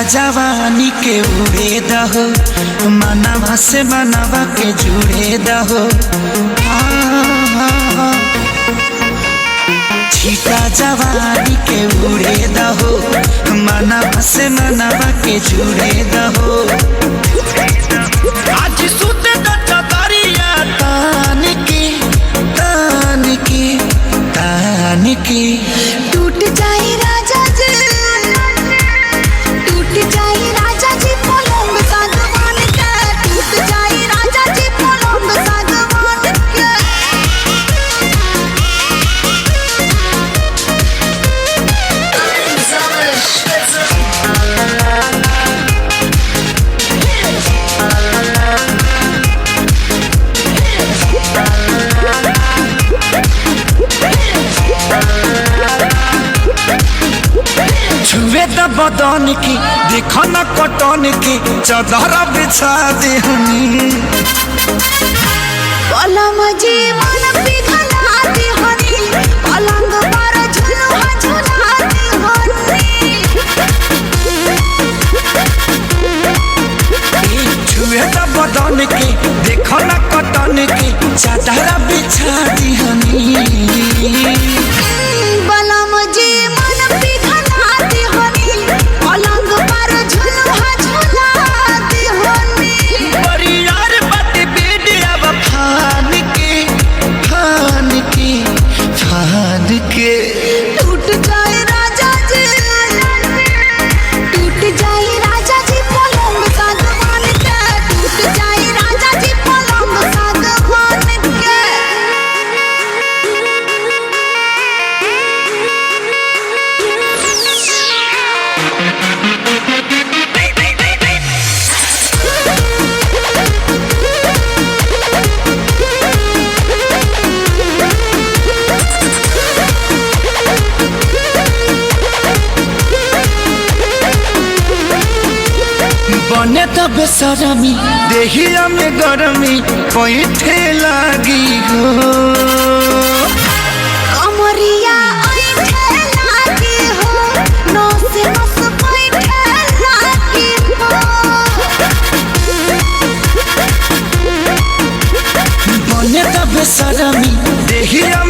जवानी के उड़े दहो, मनवा से मनवा के जुड़े दहो। छीटा जवानी के उड़े दहो, मनवा से मनवा के जुड़े दहो। आज सुते दरिया तान की तान की तान की। टूट जाए राजा जी, टूट जाए राजा जी पलंग सागवान के, टूट जाए राजा जी पलंग सागवान के। छुए द बदन की देखो न कटन की, चादर बिछा देहनी। पलंग जी मन पिघला देहनी, पलंग पर झुलुआ झुला देहनी। छुए द बदन की देखो न कटन की, चादर बिछा देहनी। पलंग जी मन पिघला देहनी, पलंग पर झुलुआ झुला देहनी। परियार बाटे बेडिया फान के फान के फान के। टूट जाए राजा जी, टूट जाए राजा जी पलंग सागवान के, टूट जाए राजा जी पलंग सागवान के। बने तो बेसरमी देहिया में गरमी पैठे लागी हो। कमरिया ऐठे लागी हो, नस नस बैठे लागी हो। बने तो बेसरमी देहिया